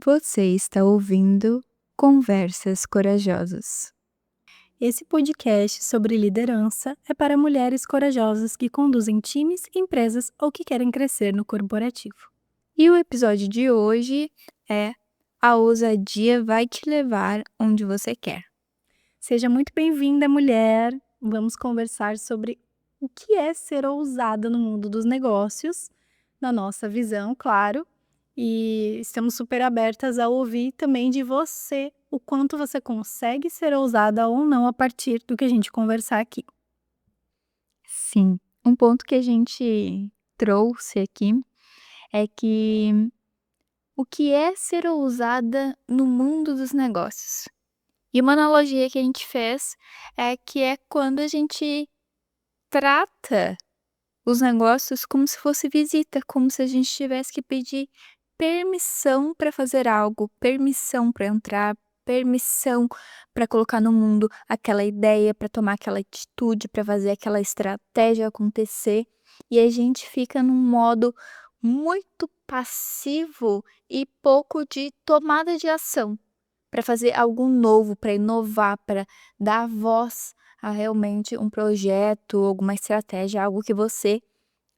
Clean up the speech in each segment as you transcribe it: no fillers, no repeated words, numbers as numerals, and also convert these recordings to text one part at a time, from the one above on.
Você está ouvindo Conversas Corajosas. Esse podcast sobre liderança é para mulheres corajosas que conduzem times, empresas ou que querem crescer no corporativo. E o episódio de hoje é A ousadia vai te levar onde você quer. Seja muito bem-vinda, mulher! Vamos conversar sobre o que é ser ousada no mundo dos negócios, na nossa visão, claro, e estamos super abertas a ouvir também de você o quanto você consegue ser ousada ou não a partir do que a gente conversar aqui. Sim, um ponto que a gente trouxe aqui é que o que é ser ousada no mundo dos negócios? E uma analogia que a gente fez é quando a gente trata os negócios como se fosse visita, como se a gente tivesse que pedir permissão para fazer algo, permissão para entrar, permissão para colocar no mundo aquela ideia, para tomar aquela atitude, para fazer aquela estratégia acontecer. E a gente fica num modo muito passivo e pouco de tomada de ação para fazer algo novo, para inovar, para dar voz a realmente um projeto, alguma estratégia, algo que você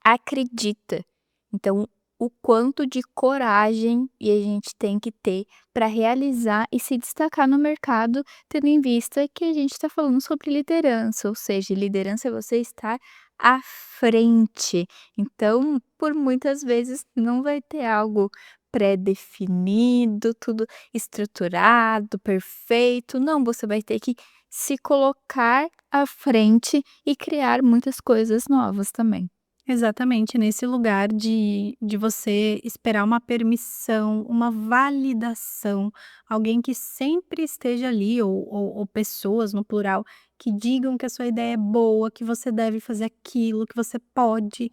acredita. Então, o quanto de coragem e a gente tem que ter para realizar e se destacar no mercado, tendo em vista que a gente está falando sobre liderança, ou seja, liderança é você estar à frente. Então, por muitas vezes não vai ter algo pré-definido, tudo estruturado, perfeito. Não, você vai ter que se colocar à frente e criar muitas coisas novas também. Exatamente, nesse lugar de você esperar uma permissão, uma validação, alguém que sempre esteja ali, ou pessoas no plural, que digam que a sua ideia é boa, que você deve fazer aquilo, que você pode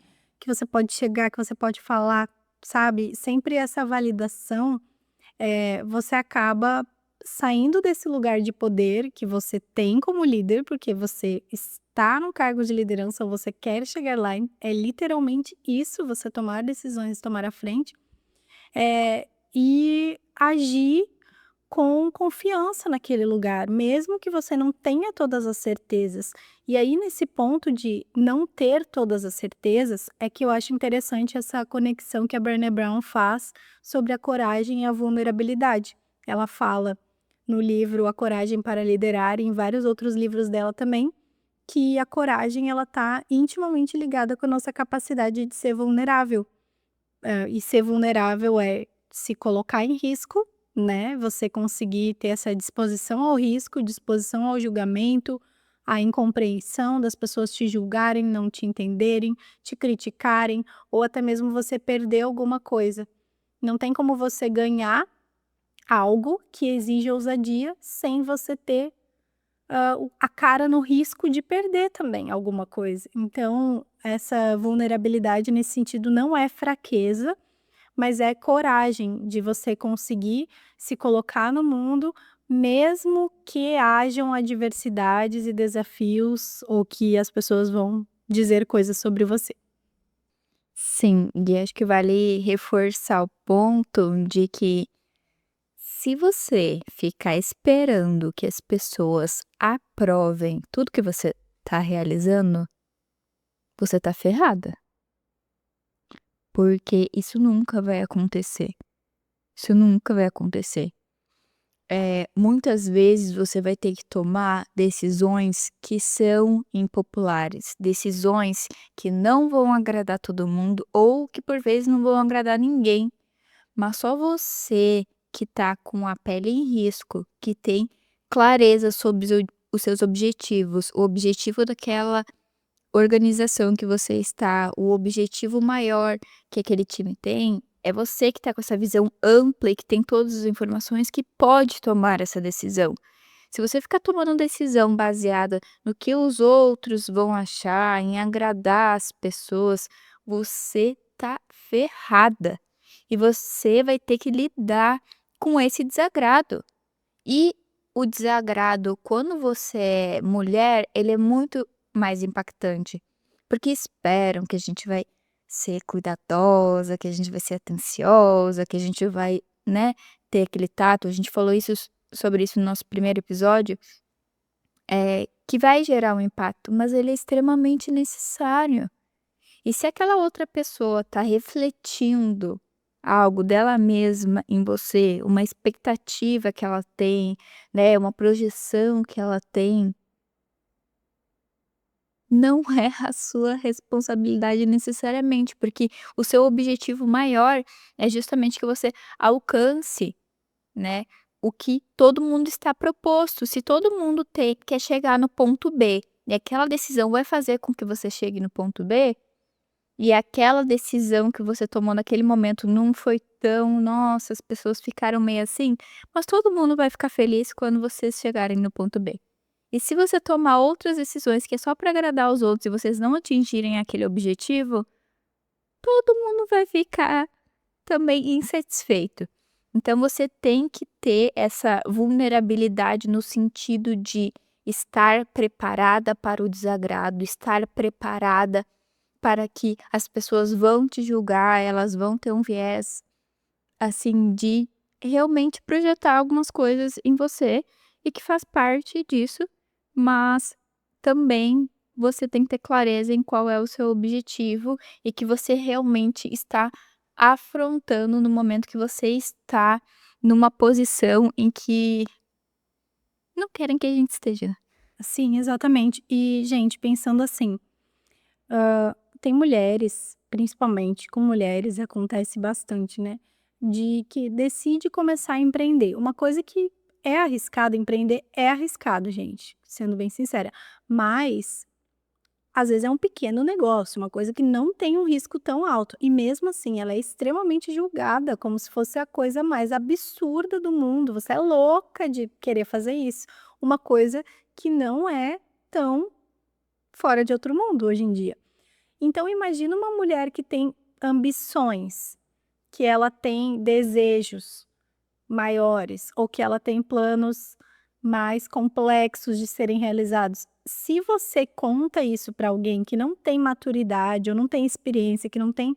chegar, que você pode falar, sabe? Sempre essa validação, você acaba saindo desse lugar de poder que você tem como líder, porque você está no cargo de liderança ou você quer chegar lá, é literalmente isso, você tomar decisões, tomar a frente, e agir com confiança naquele lugar, mesmo que você não tenha todas as certezas. E aí, nesse ponto de não ter todas as certezas, é que eu acho interessante essa conexão que a Brené Brown faz sobre a coragem e a vulnerabilidade. Ela fala no livro A Coragem para Liderar e em vários outros livros dela também, que a coragem ela está intimamente ligada com a nossa capacidade de ser vulnerável. E ser vulnerável é se colocar em risco, né, você conseguir ter essa disposição ao risco, disposição ao julgamento, à incompreensão das pessoas te julgarem, não te entenderem, te criticarem, ou até mesmo você perder alguma coisa. Não tem como você ganhar algo que exige ousadia sem você ter a cara no risco de perder também alguma coisa. Então, essa vulnerabilidade nesse sentido não é fraqueza, mas é coragem de você conseguir se colocar no mundo, mesmo que hajam adversidades e desafios, ou que as pessoas vão dizer coisas sobre você. Sim, e acho que vale reforçar o ponto de que se você ficar esperando que as pessoas aprovem tudo que você está realizando, você tá ferrada, porque isso nunca vai acontecer. Isso nunca vai acontecer. Muitas vezes você vai ter que tomar decisões que são impopulares, decisões que não vão agradar todo mundo ou que por vezes não vão agradar ninguém. Mas só você que tá com a pele em risco, que tem clareza sobre os seus objetivos, o objetivo daquela organização que você está, o objetivo maior que aquele time tem, é você que está com essa visão ampla e que tem todas as informações que pode tomar essa decisão. Se você ficar tomando decisão baseada no que os outros vão achar, em agradar as pessoas, você tá ferrada. E você vai ter que lidar com esse desagrado. E o desagrado, quando você é mulher, ele é muito mais impactante. Porque esperam que a gente vai ser cuidadosa, que a gente vai ser atenciosa, que a gente vai, né, ter aquele tato, a gente falou sobre isso no nosso primeiro episódio, que vai gerar um impacto, mas ele é extremamente necessário. E se aquela outra pessoa está refletindo algo dela mesma em você, uma expectativa que ela tem, né, uma projeção que ela tem, não é a sua responsabilidade necessariamente, porque o seu objetivo maior é justamente que você alcance, né, o que todo mundo está proposto. Se todo mundo quer chegar no ponto B, e aquela decisão vai fazer com que você chegue no ponto B, e aquela decisão que você tomou naquele momento não foi tão, nossa, as pessoas ficaram meio assim, mas todo mundo vai ficar feliz quando vocês chegarem no ponto B. E se você tomar outras decisões que é só para agradar os outros e vocês não atingirem aquele objetivo, todo mundo vai ficar também insatisfeito. Então você tem que ter essa vulnerabilidade no sentido de estar preparada para o desagrado, estar preparada para que as pessoas vão te julgar, elas vão ter um viés, assim, de realmente projetar algumas coisas em você e que faz parte disso, mas também você tem que ter clareza em qual é o seu objetivo e que você realmente está afrontando no momento que você está numa posição em que não querem que a gente esteja. Sim, exatamente. E, gente, pensando assim, tem mulheres, principalmente com mulheres acontece bastante, né, de que decide começar a empreender. Uma coisa que é arriscado, empreender é arriscado, gente, sendo bem sincera, mas às vezes é um pequeno negócio, uma coisa que não tem um risco tão alto e mesmo assim ela é extremamente julgada como se fosse a coisa mais absurda do mundo, você é louca de querer fazer isso, uma coisa que não é tão fora de outro mundo hoje em dia. Então imagina uma mulher que tem ambições, que ela tem desejos maiores ou que ela tem planos mais complexos de serem realizados. Se você conta isso para alguém que não tem maturidade ou não tem experiência, que não tem,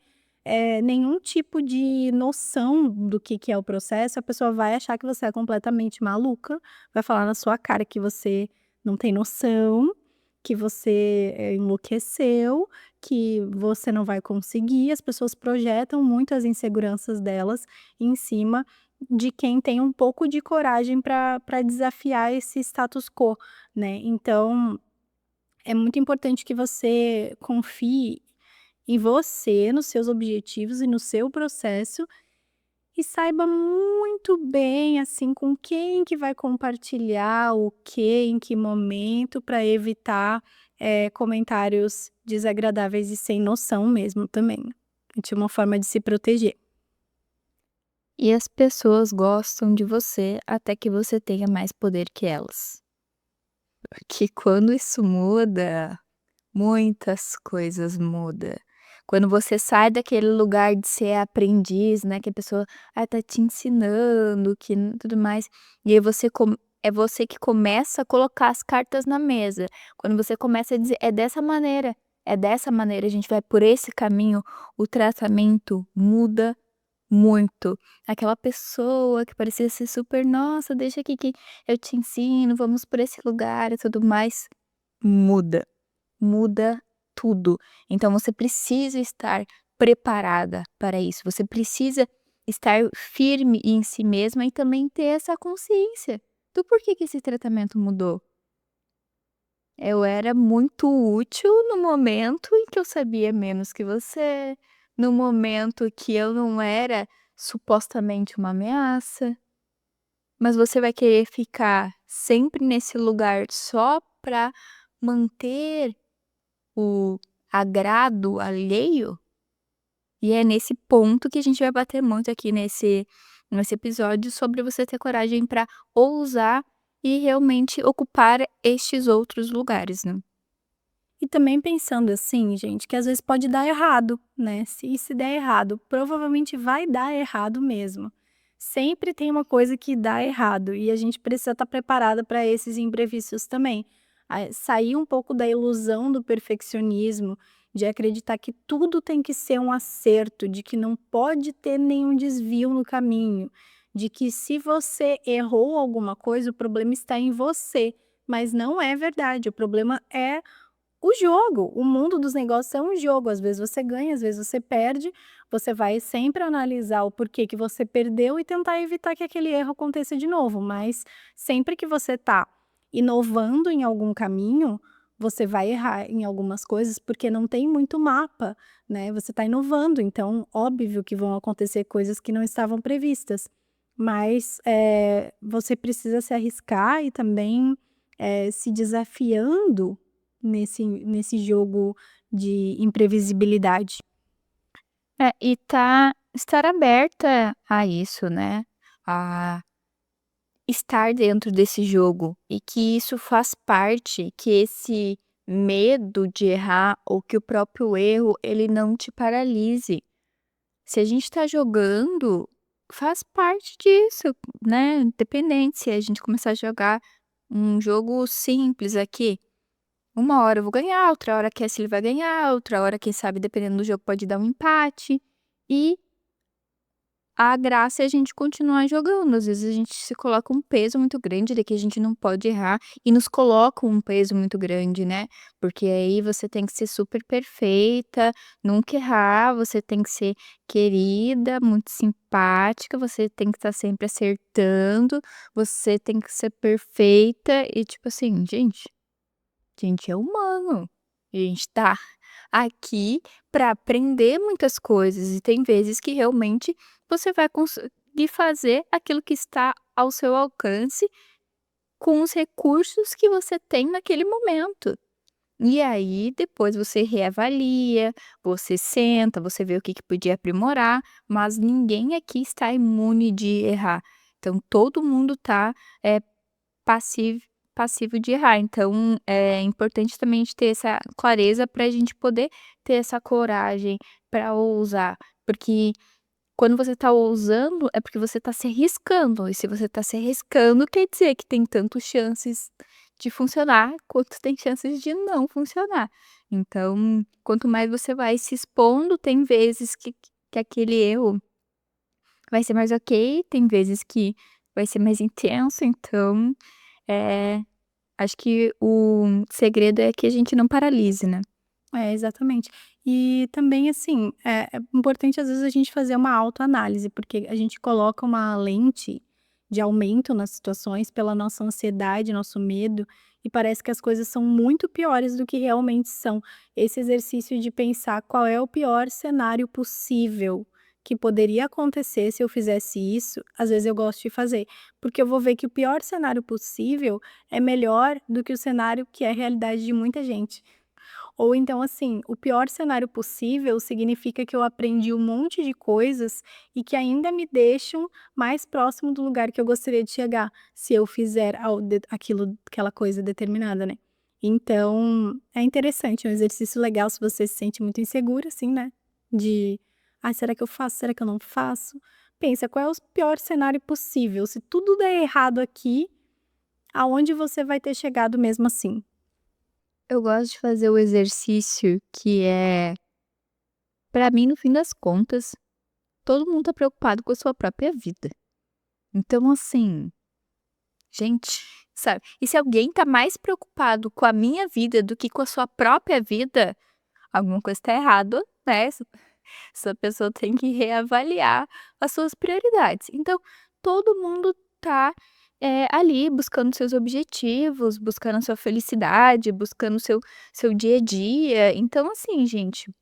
nenhum tipo de noção do que é o processo, a pessoa vai achar que você é completamente maluca, vai falar na sua cara que você não tem noção, que você, enlouqueceu, que você não vai conseguir. As pessoas projetam muito as inseguranças delas em cima de quem tem um pouco de coragem para desafiar esse status quo, né. Então, é muito importante que você confie em você, nos seus objetivos e no seu processo, e saiba muito bem, assim, com quem que vai compartilhar o quê, em que momento, para evitar, comentários desagradáveis e sem noção mesmo também, de uma forma de se proteger. E as pessoas gostam de você até que você tenha mais poder que elas. Que quando isso muda, muitas coisas muda. Quando você sai daquele lugar de ser aprendiz, né, que a pessoa, tá te ensinando, que tudo mais, e aí é você que começa a colocar as cartas na mesa. Quando você começa a dizer: é dessa maneira, a gente vai por esse caminho", o tratamento muda muito. Aquela pessoa que parecia ser super: "Nossa, deixa aqui que eu te ensino, vamos por esse lugar e tudo mais", muda, muda tudo. Então você precisa estar preparada para isso, você precisa estar firme em si mesma e também ter essa consciência do porquê que esse tratamento mudou. Eu era muito útil no momento em que eu sabia menos que você, no momento que eu não era supostamente uma ameaça, mas você vai querer ficar sempre nesse lugar só para manter o agrado alheio? E é nesse ponto que a gente vai bater muito aqui nesse episódio sobre você ter coragem para ousar e realmente ocupar estes outros lugares, né. E também pensando assim, gente, que às vezes pode dar errado, né, se der errado, provavelmente vai dar errado mesmo. Sempre tem uma coisa que dá errado e a gente precisa estar preparada para esses imprevistos também. Sair um pouco da ilusão do perfeccionismo, de acreditar que tudo tem que ser um acerto, de que não pode ter nenhum desvio no caminho, de que se você errou alguma coisa, o problema está em você, mas não é verdade, o problema é o jogo. O mundo dos negócios é um jogo, às vezes você ganha, às vezes você perde, você vai sempre analisar o porquê que você perdeu e tentar evitar que aquele erro aconteça de novo, mas sempre que você está inovando em algum caminho, você vai errar em algumas coisas, porque não tem muito mapa, né, você está inovando, então óbvio que vão acontecer coisas que não estavam previstas, mas, você precisa se arriscar e também, se desafiando nesse jogo de imprevisibilidade. É, e estar aberta a isso, né, a estar dentro desse jogo e que isso faz parte, que esse medo de errar ou que o próprio erro ele não te paralise. Se a gente tá jogando, faz parte disso, né, independente se a gente começar a jogar um jogo simples aqui, uma hora eu vou ganhar, outra hora a Cassie vai ganhar, outra hora, quem sabe, dependendo do jogo, pode dar um empate, e a graça é a gente continuar jogando. Às vezes a gente se coloca um peso muito grande de que a gente não pode errar e nos coloca um peso muito grande, né, porque aí você tem que ser super perfeita, nunca errar, você tem que ser querida, muito simpática, você tem que estar sempre acertando, você tem que ser perfeita e tipo assim, gente é humano, a gente tá aqui para aprender muitas coisas e tem vezes que realmente você vai conseguir fazer aquilo que está ao seu alcance com os recursos que você tem naquele momento. E aí depois você reavalia, você senta, você vê o que que podia aprimorar, mas ninguém aqui está imune de errar. Então todo mundo tá, eh, passivo passivo de errar, então é importante também a gente ter essa clareza para a gente poder ter essa coragem para ousar, porque quando você está ousando é porque você está se arriscando, e se você está se arriscando quer dizer que tem tanto chances de funcionar, quanto tem chances de não funcionar. Então, quanto mais você vai se expondo, tem vezes que aquele erro vai ser mais ok, tem vezes que vai ser mais intenso, então, eh acho que o segredo é que a gente não paralise, né. É, exatamente. E também, assim, é importante às vezes a gente fazer uma autoanálise, porque a gente coloca uma lente de aumento nas situações pela nossa ansiedade, nosso medo, e parece que as coisas são muito piores do que realmente são. Esse exercício de pensar qual é o pior cenário possível que poderia acontecer se eu fizesse isso, às vezes eu gosto de fazer, porque eu vou ver que o pior cenário possível é melhor do que o cenário que é a realidade de muita gente. Ou então, assim, o pior cenário possível significa que eu aprendi um monte de coisas e que ainda me deixam mais próximo do lugar que eu gostaria de chegar, se eu fizer aquela coisa determinada, né. Então, é interessante, é um exercício legal se você se sente muito insegura, assim, né, de: "Ai, será que eu faço? Será que eu não faço?". Pensa, qual é o pior cenário possível? Se tudo der errado aqui, aonde você vai ter chegado mesmo assim? Eu gosto de fazer o exercício que é, pra mim, no fim das contas, todo mundo tá preocupado com a sua própria vida. Então, assim, gente, sabe, e se alguém tá mais preocupado com a minha vida do que com a sua própria vida, alguma coisa tá errado, né, essa pessoa tem que reavaliar as suas prioridades. Então, todo mundo tá, ali buscando seus objetivos, buscando a sua felicidade, buscando o seu dia a dia. Então, assim, gente,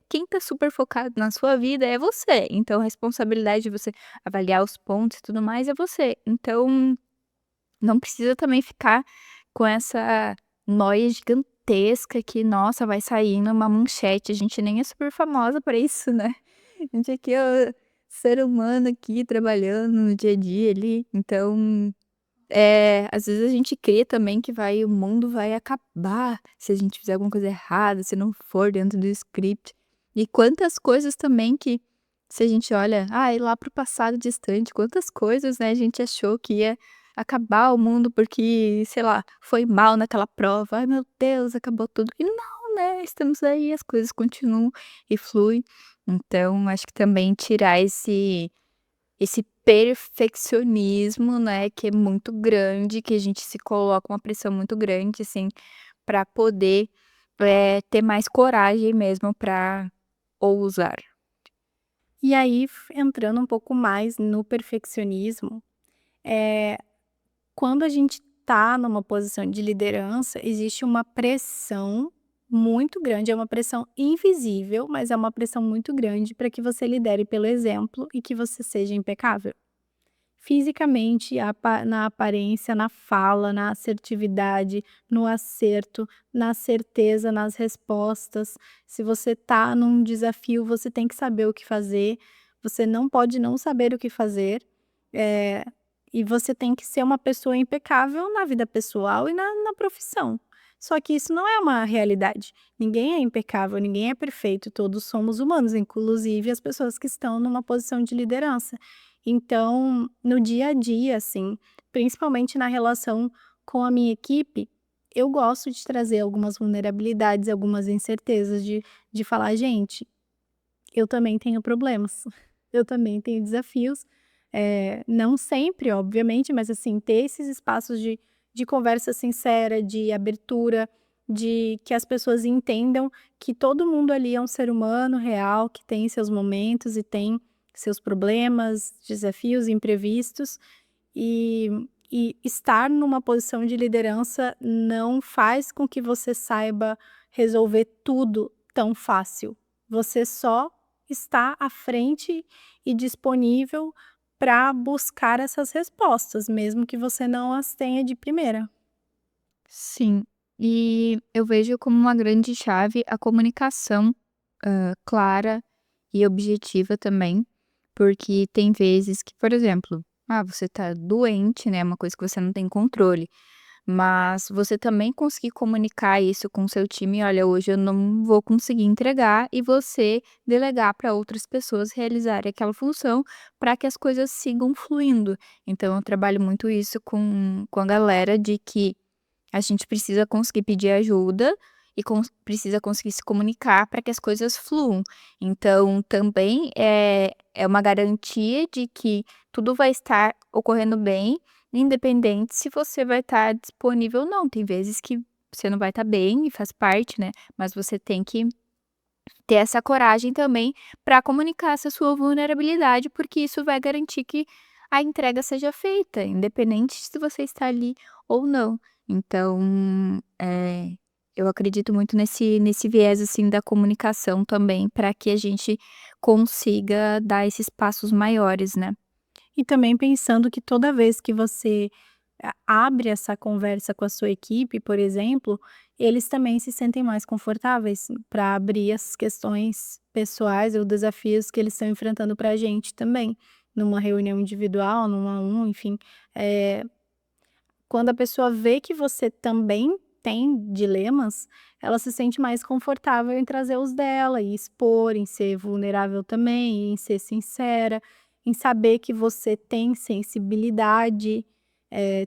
quem tá super focado na sua vida é você, então a responsabilidade de você avaliar os pontos e tudo mais é você. Então, não precisa também ficar com essa noia gigantesca que, nossa, vai sair numa manchete, a gente nem é super famosa pra isso, né. A gente aqui é o ser humano aqui trabalhando no dia a dia ali, então, às vezes a gente crê também que o mundo vai acabar se a gente fizer alguma coisa errada, se não for dentro do script. E quantas coisas também que, se a gente olha, lá para o passado distante, quantas coisas, né, a gente achou que ia acabar o mundo porque, sei lá, foi mal naquela prova. "Ai meu Deus, acabou tudo", e não, né, estamos aí, as coisas continuam e fluem. Então acho que também tirar esse perfeccionismo, né, que é muito grande, que a gente se coloca uma pressão muito grande, assim, para poder, ter mais coragem mesmo para ousar. E aí, entrando um pouco mais no perfeccionismo, eh, quando a gente está numa posição de liderança, existe uma pressão muito grande, é uma pressão invisível, mas é uma pressão muito grande para que você lidere pelo exemplo e que você seja impecável. Fisicamente, na aparência, na fala, na assertividade, no acerto, na certeza, nas respostas. Se você está num desafio, você tem que saber o que fazer, você não pode não saber o que fazer, eh, e você tem que ser uma pessoa impecável na vida pessoal e na profissão. Só que isso não é uma realidade. Ninguém é impecável, ninguém é perfeito, todos somos humanos, inclusive as pessoas que estão numa posição de liderança. Então, no dia a dia, assim, principalmente na relação com a minha equipe, eu gosto de trazer algumas vulnerabilidades, algumas incertezas, de falar: "Gente, eu também tenho problemas, eu também tenho desafios", não sempre, obviamente, mas, assim, ter esses espaços de conversa sincera, de abertura, de que as pessoas entendam que todo mundo ali é um ser humano real, que tem seus momentos e tem seus problemas, desafios, imprevistos, e estar numa posição de liderança não faz com que você saiba resolver tudo tão fácil. Você só está à frente e disponível para buscar essas respostas, mesmo que você não as tenha de primeira. Sim, e eu vejo como uma grande chave a comunicação, clara e objetiva também, porque tem vezes que, por exemplo, você tá doente, né, uma coisa que você não tem controle, mas você também conseguir comunicar isso com o seu time: "Olha, hoje eu não vou conseguir entregar", e você delegar para outras pessoas realizarem aquela função, para que as coisas sigam fluindo. Então eu trabalho muito isso com a galera de que a gente precisa conseguir pedir ajuda e precisa conseguir se comunicar para que as coisas fluam. Então, também é uma garantia de que tudo vai estar ocorrendo bem, independente se você vai estar disponível ou não. Tem vezes que você não vai estar bem e faz parte, né, mas você tem que ter essa coragem também para comunicar essa sua vulnerabilidade, porque isso vai garantir que a entrega seja feita, independente se você está ali ou não. Então, eu acredito muito nesse viés, assim, da comunicação também, para que a gente consiga dar esses passos maiores, né. E também pensando que toda vez que você abre essa conversa com a sua equipe, por exemplo, eles também se sentem mais confortáveis para abrir as questões pessoais ou desafios que eles estão enfrentando para a gente também, numa reunião individual, numa um, enfim. Eh, Quando a pessoa vê que você também tem dilemas, ela se sente mais confortável em trazer os dela e expor, em ser vulnerável também, em ser sincera, em saber que você tem sensibilidade,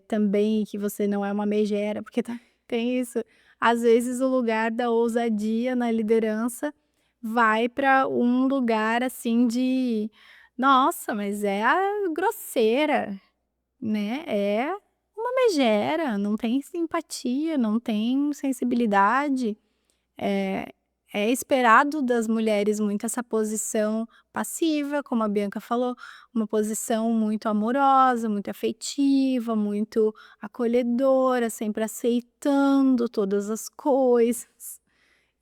também, que você não é uma megera, porque tem isso. Às vezes o lugar da ousadia na liderança vai para um lugar, assim, de: "Nossa, mas é a grosseira", né, é uma megera, não tem simpatia, não tem sensibilidade. É é esperado das mulheres muito essa posição passiva, como a Bianca falou, uma posição muito amorosa, muito afetiva, muito acolhedora, sempre aceitando todas as coisas.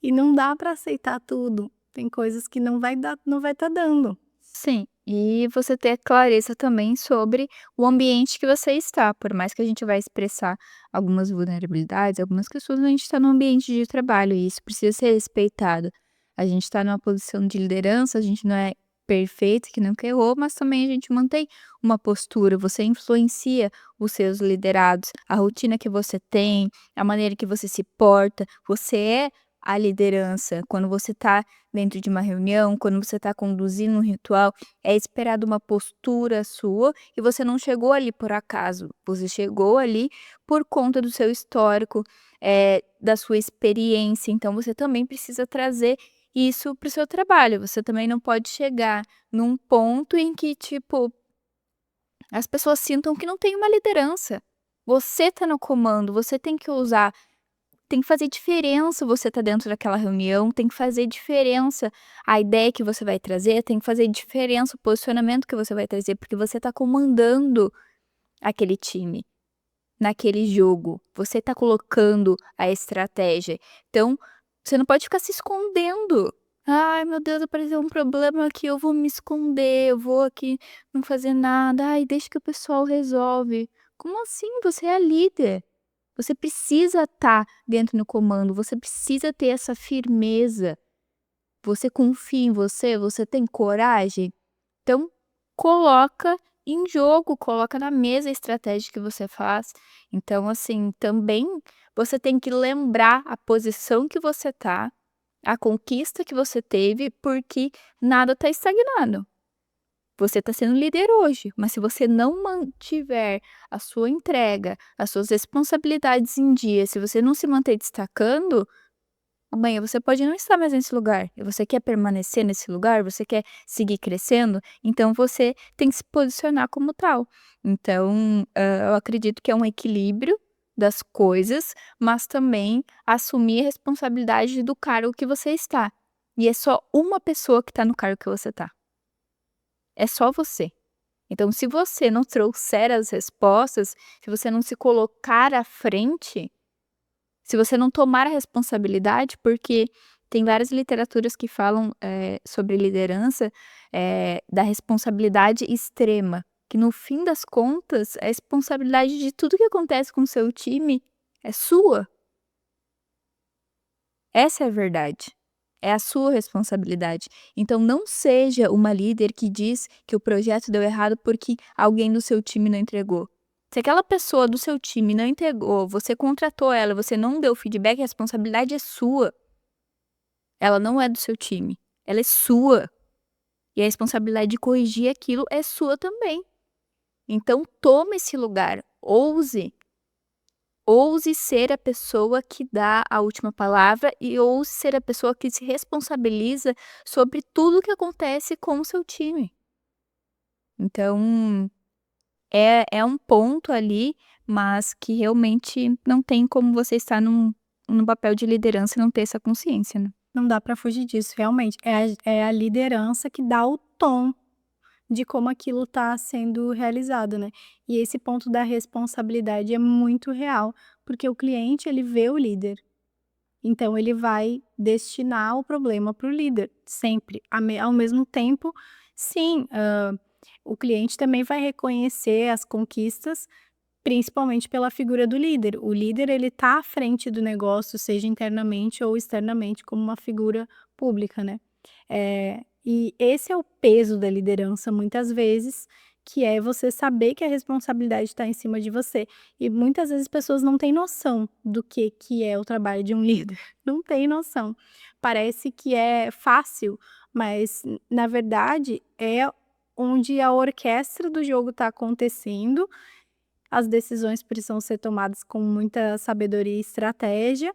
E não dá para aceitar tudo, tem coisas que não vai estar dando. Sim, e você ter clareza também sobre o ambiente que você está, por mais que a gente vai expressar algumas vulnerabilidades, algumas questões, a gente está no ambiente de trabalho e isso precisa ser respeitado. A gente está numa posição de liderança, a gente não é perfeito, que nunca errou, mas também a gente mantém uma postura, você influencia os seus liderados, a rotina que você tem, a maneira que você se porta, você é a liderança. Quando você está dentro de uma reunião, quando você está conduzindo um ritual, é esperado uma postura sua e você não chegou ali por acaso, você chegou ali por conta do seu histórico, da sua experiência, então você também precisa trazer isso para o seu trabalho, você também não pode chegar num ponto em que tipo As pessoas sintam que não tem uma liderança. Você tá no comando, você tem que usar, tem que fazer diferença você tá dentro daquela reunião, tem que fazer diferença a ideia que você vai trazer, tem que fazer diferença o posicionamento que você vai trazer, porque você tá comandando aquele time, naquele jogo, você tá colocando a estratégia. Então, você não pode ficar se escondendo. "Ai meu Deus, apareceu um problema aqui, eu vou me esconder, eu vou aqui não fazer nada. Ai, deixa que o pessoal resolve". Como assim? Você é a líder. Você precisa estar dentro no comando, você precisa ter essa firmeza. Você confia em você, você tem coragem? Então, coloca em jogo, coloca na mesa a estratégia que você faz. Então, assim, também você tem que lembrar a posição que você tá, a conquista que você teve, porque nada está estagnado. Você está sendo líder hoje, mas se você não mantiver a sua entrega, as suas responsabilidades em dia, se você não se manter destacando, amanhã você pode não estar mais nesse lugar. E você quer permanecer nesse lugar? Você quer seguir crescendo? Então você tem que se posicionar como tal. Então, eu acredito que é um equilíbrio das coisas, mas também assumir a responsabilidade do cargo que você está. E é só uma pessoa que está no cargo que você está. É só você. Então, se você não trouxer as respostas, se você não se colocar à frente, se você não tomar a responsabilidade, porque tem várias literaturas que falam, sobre liderança, da responsabilidade extrema, que no fim das contas, a responsabilidade de tudo que acontece com o seu time é sua. Essa é a verdade. É a sua responsabilidade. Então não seja uma líder que diz que o projeto deu errado porque alguém do seu time não entregou. Se aquela pessoa do seu time não entregou, você contratou ela, você não deu feedback, a responsabilidade é sua. Ela não é do seu time. Ela é sua. E a responsabilidade de corrigir aquilo é sua também. Então tome esse lugar. Ouse. Ouse ser a pessoa que dá a última palavra e ouse ser a pessoa que se responsabiliza sobre tudo que acontece com o seu time. Então, é um ponto ali, mas que realmente não tem como você estar num papel de liderança e não ter essa consciência, né. Não dá para fugir disso, realmente. É a liderança que dá o tom de como aquilo está sendo realizado, né. E esse ponto da responsabilidade é muito real, porque o cliente ele vê o líder, então ele vai destinar o problema para o líder, sempre. Ao mesmo tempo, sim, o cliente também vai reconhecer as conquistas, principalmente pela figura do líder. O líder ele tá à frente do negócio, seja internamente ou externamente, como uma figura pública, né. E esse é o peso da liderança muitas vezes, que é você saber que a responsabilidade está em cima de você. E muitas vezes as pessoas não têm noção do que é o trabalho de um líder, não tem noção. Parece que é fácil, mas na verdade é onde a orquestra do jogo está acontecendo, as decisões precisam ser tomadas com muita sabedoria e estratégia,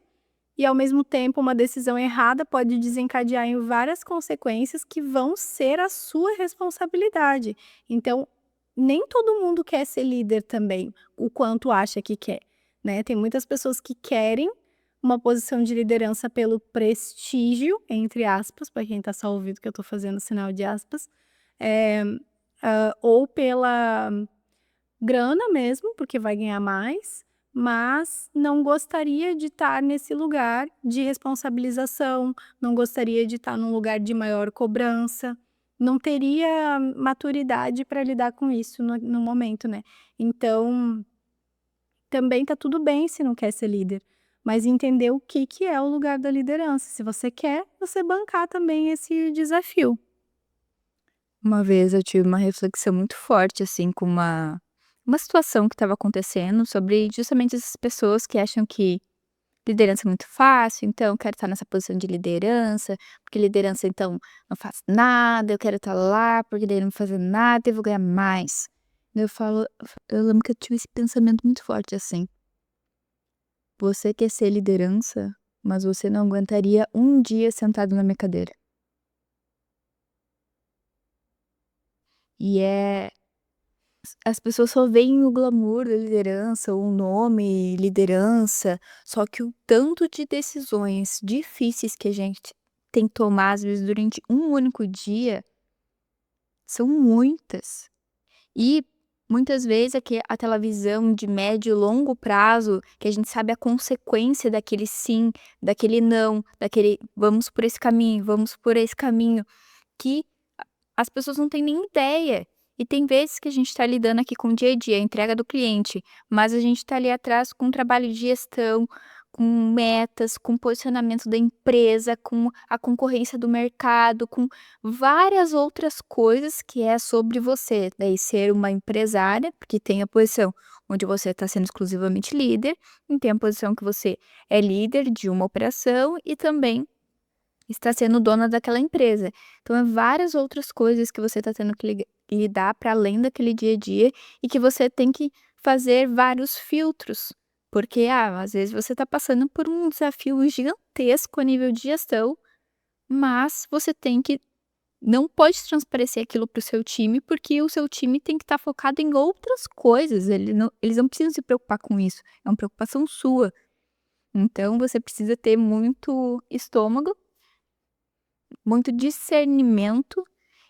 e ao mesmo tempo uma decisão errada pode desencadear em várias consequências que vão ser a sua responsabilidade. Então, nem todo mundo quer ser líder também, o quanto acha que quer, né. Tem muitas pessoas que querem uma posição de liderança pelo "prestígio", entre aspas, para quem está só ouvindo que eu estou fazendo sinal de aspas, eh, ou pela grana mesmo, porque vai ganhar mais, mas não gostaria de estar nesse lugar de responsabilização, não gostaria de estar num lugar de maior cobrança, não teria maturidade para lidar com isso no momento, né. Então, também tá tudo bem se não quer ser líder, mas entender o que é o lugar da liderança, se você quer, você bancar também esse desafio. Uma vez eu tive uma reflexão muito forte, assim, com uma situação que estava acontecendo sobre justamente essas pessoas que acham que liderança é muito fácil, então eu quero estar nessa posição de liderança, porque liderança então não faz nada, eu quero estar lá, porque daí eu não vou fazer nada e vou ganhar mais. Daí eu lembro que eu tive esse pensamento muito forte assim, você quer ser liderança, mas você não aguentaria um dia sentado na minha cadeira. E As pessoas só veem o glamour da liderança, o nome liderança, só que o tanto de decisões difíceis que a gente tem que tomar, às vezes, durante um único dia, são muitas. E muitas vezes aquela visão de médio e longo prazo, que a gente sabe a consequência daquele sim, daquele não, daquele vamos por esse caminho, vamos por esse caminho, que as pessoas não têm nem ideia. E tem vezes que a gente está lidando aqui com o dia a dia, a entrega do cliente, mas a gente está ali atrás com um trabalho de gestão, com metas, com posicionamento da empresa, com a concorrência do mercado, com várias outras coisas que é sobre você. Daí ser uma empresária, porque tem a posição onde você está sendo exclusivamente líder, e tem a posição que você é líder de uma operação e também está sendo dona daquela empresa. Então é várias outras coisas que você está tendo que lidar para além daquele dia a dia e que você tem que fazer vários filtros. Porque, às vezes você está passando por um desafio gigantesco a nível de gestão, mas você tem que não pode transparecer aquilo para o seu time, porque o seu time tem que estar focado em outras coisas, eles não precisam se preocupar com isso, é uma preocupação sua. Então você precisa ter muito estômago, muito discernimento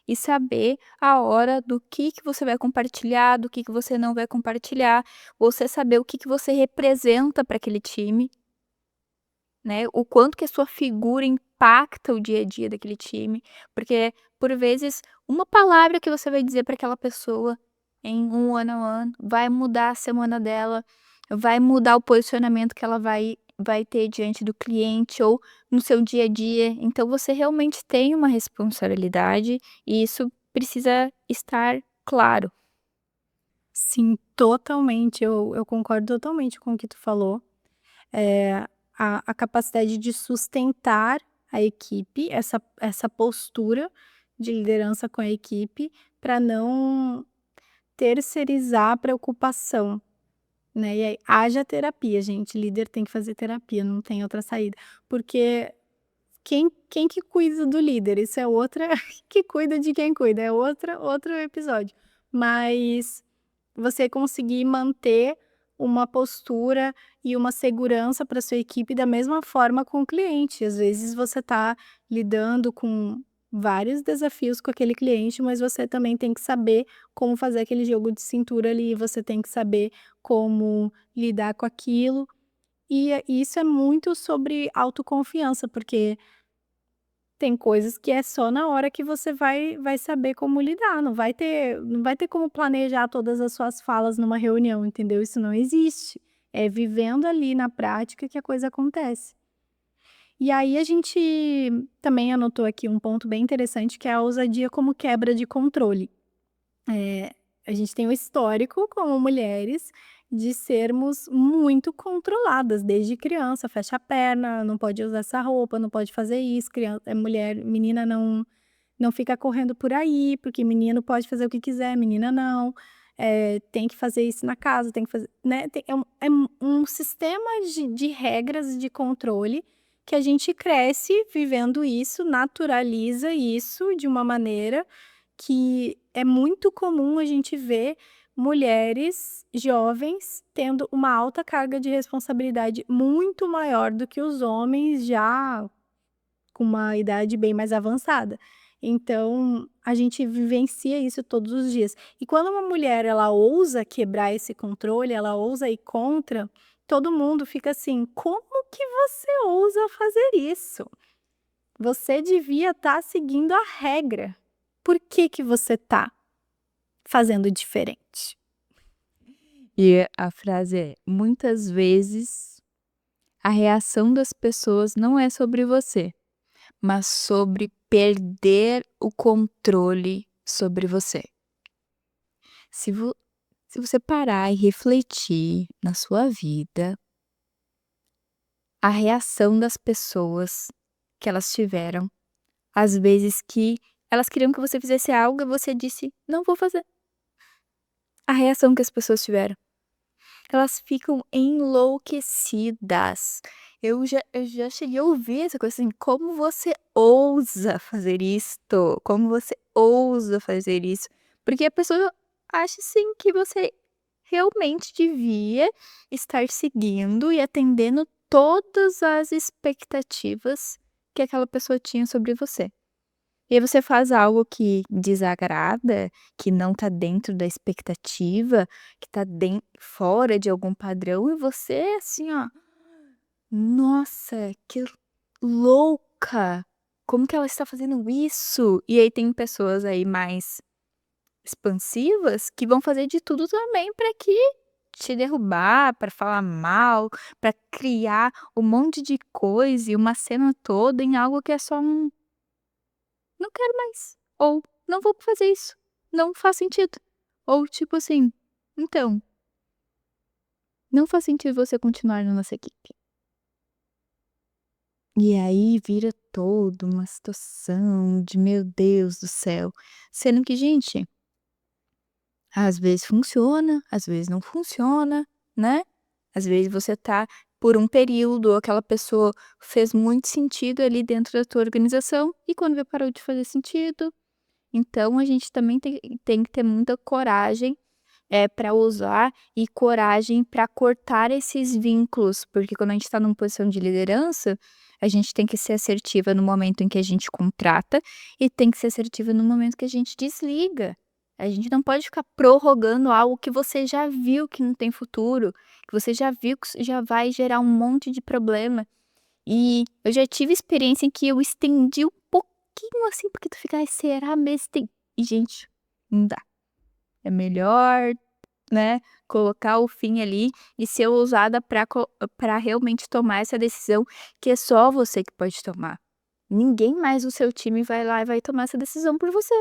e saber a hora do que você vai compartilhar, do que você não vai compartilhar, você saber o que você representa para aquele time, né, o quanto que a sua figura impacta o dia a dia daquele time, porque por vezes uma palavra que você vai dizer para aquela pessoa em um one on one vai mudar a semana dela, vai mudar o posicionamento que ela vai ter diante do cliente ou no seu dia a dia. Então você realmente tem uma responsabilidade e isso precisa estar claro. Sim, totalmente, eu concordo totalmente com o que tu falou. Eh, a capacidade de sustentar a equipe, essa postura de liderança com a equipe, para não terceirizar a preocupação, né, e aí haja terapia, gente, líder tem que fazer terapia, não tem outra saída, porque quem que cuida do líder? Isso é outra que cuida de quem cuida, é outro episódio. Mas você conseguir manter uma postura e uma segurança para sua equipe da mesma forma com o cliente. Às vezes você está lidando com vários desafios com aquele cliente, mas você também tem que saber como fazer aquele jogo de cintura ali, você tem que saber como lidar com aquilo. E isso é muito sobre autoconfiança, porque tem coisas que é só na hora que você vai saber como lidar, não vai ter como planejar todas as suas falas numa reunião, entendeu? Isso não existe. É vivendo ali na prática que a coisa acontece. E aí a gente também anotou aqui um ponto bem interessante, que é a ousadia como quebra de controle. Eh, a gente tem um histórico como mulheres de sermos muito controladas desde criança, fecha a perna, não pode usar essa roupa, não pode fazer isso, mulher, menina não fica correndo por aí, porque menino pode fazer o que quiser, menina não. Tem que fazer isso na casa, tem que fazer, né, é um sistema de regras de controle que a gente cresce vivendo isso, naturaliza isso de uma maneira que é muito comum a gente ver mulheres jovens tendo uma alta carga de responsabilidade muito maior do que os homens já com uma idade bem mais avançada. Então, a gente vivencia isso todos os dias. E quando uma mulher ela ousa quebrar esse controle, ela ousa ir contra, todo mundo fica assim: "Como que você ousa fazer isso? Você devia estar seguindo a regra. Por que que você está fazendo diferente?". E a frase é: "Muitas vezes a reação das pessoas não é sobre você, mas sobre perder o controle sobre você". Se vo se você parar e refletir na sua vida, a reação das pessoas que elas tiveram, às vezes que elas queriam que você fizesse algo e você disse: "Não vou fazer". A reação que as pessoas tiveram. Elas ficam enlouquecidas. Eu já cheguei a ouvir essa coisa assim: "Como você ousa fazer isto? Como você ousa fazer isso?". Porque a pessoa acho sim que você realmente devia estar seguindo e atendendo todas as expectativas que aquela pessoa tinha sobre você. E aí você faz algo que desagrada, que não tá dentro da expectativa, que tá fora de algum padrão e você assim, ó: "Nossa, que louca! Como que ela está fazendo isso?". E aí tem pessoas aí mais expansivas que vão fazer de tudo também para que te derrubar, para falar mal, para criar um monte de coisa e uma cena toda em algo que é só um "não quero mais", ou "não vou fazer isso, não faz sentido", ou tipo assim, então, não faz sentido você continuar na nossa equipe. E aí vira toda uma situação de meu Deus do céu, sendo que gente, às vezes funciona, às vezes não funciona, né. Às vezes você tá por um período, aquela pessoa fez muito sentido ali dentro da tua organização e quando vê parou de fazer sentido. Então a gente também tem que ter muita coragem, para usar e coragem para cortar esses vínculos, porque quando a gente está numa posição de liderança, a gente tem que ser assertiva no momento em que a gente contrata e tem que ser assertiva no momento que a gente desliga. A gente não pode ficar prorrogando algo que você já viu que não tem futuro, que você já viu que isso já vai gerar um monte de problema. E eu já tive experiência em que eu estendi um pouquinho, assim, porque tu fica: "Ai, será mesmo tem", e gente, não dá. É melhor, né, colocar o fim ali e ser ousada pra realmente tomar essa decisão que é só você que pode tomar. Ninguém mais do seu time vai lá e vai tomar essa decisão por você.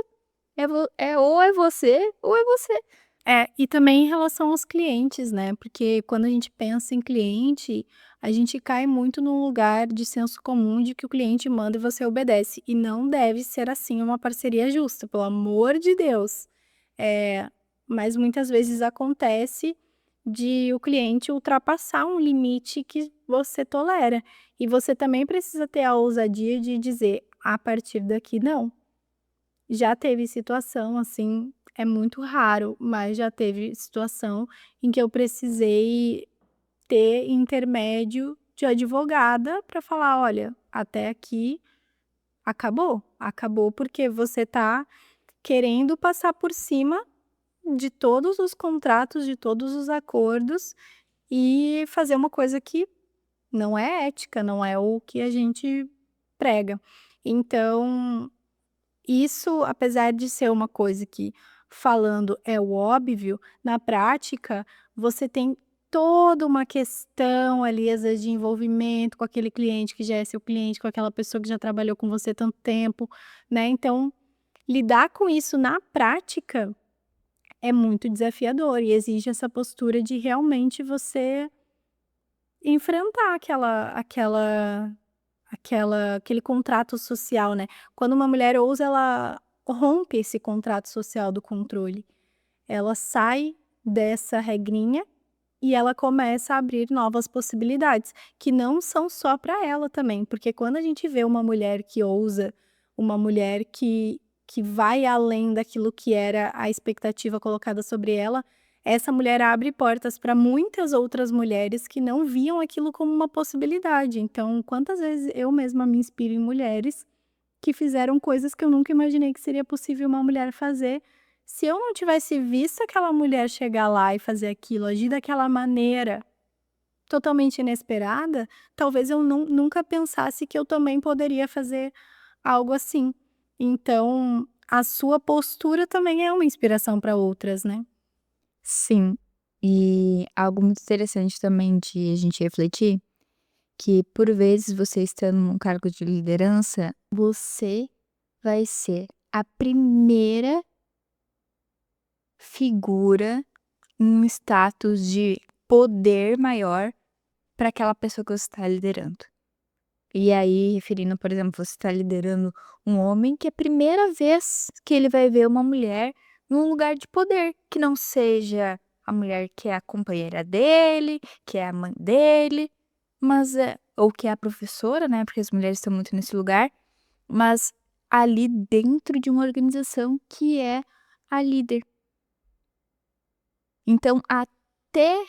Ou é você ou é você. É, e também em relação aos clientes, né, porque quando a gente pensa em cliente, a gente cai muito num lugar de senso comum de que o cliente manda e você obedece, e não deve ser assim uma parceria justa, pelo amor de Deus. Mas muitas vezes acontece de o cliente ultrapassar um limite que você tolera, e você também precisa ter a ousadia de dizer: "A partir daqui não". Já teve situação, assim, é muito raro, mas já teve situação em que eu precisei ter intermédio de advogada para falar: "Olha, até aqui acabou, acabou porque você tá querendo passar por cima de todos os contratos, de todos os acordos e fazer uma coisa que não é ética, não é o que a gente prega". Então isso, apesar de ser uma coisa que falando é o óbvio, na prática você tem toda uma questão ali, às vezes, de envolvimento com aquele cliente que já é seu cliente, com aquela pessoa que já trabalhou com você tanto tempo, né. Então, lidar com isso na prática é muito desafiador e exige essa postura de realmente você enfrentar aquele contrato social, né. Quando uma mulher ousa, ela rompe esse contrato social do controle. Ela sai dessa regrinha e ela começa a abrir novas possibilidades, que não são só para ela também, porque quando a gente vê uma mulher que ousa, uma mulher que vai além daquilo que era a expectativa colocada sobre ela, essa mulher abre portas para muitas outras mulheres que não viam aquilo como uma possibilidade. Então, quantas vezes eu mesma me inspiro em mulheres que fizeram coisas que eu nunca imaginei que seria possível uma mulher fazer. Se eu não tivesse visto aquela mulher chegar lá e fazer aquilo, agir daquela maneira totalmente inesperada, talvez eu nunca pensasse que eu também poderia fazer algo assim. Então, a sua postura também é uma inspiração para outras, né. Sim. E algo muito interessante também de a gente refletir, que por vezes você estando num cargo de liderança, você vai ser a primeira figura em um status de poder maior para aquela pessoa que você está liderando. E aí, referindo, por exemplo, você está liderando um homem que é a primeira vez que ele vai ver uma mulher num lugar de poder, que não seja a mulher que é a companheira dele, que é a mãe dele, mas ou que é a professora, né? Porque as mulheres estão muito nesse lugar, mas ali dentro de uma organização que é a líder. Então até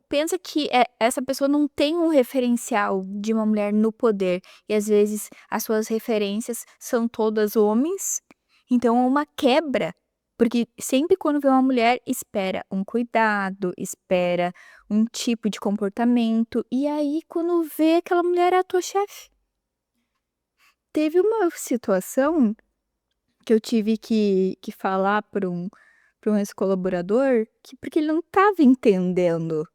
pensa que, essa pessoa não tem um referencial de uma mulher no poder, e às vezes as suas referências são todas homens, então é uma quebra, porque sempre quando vê uma mulher espera um cuidado, espera um tipo de comportamento, e aí quando vê aquela mulher é a tua chefe. Teve uma situação que eu tive que falar para um ex-colaborador, que porque ele não estava entendendo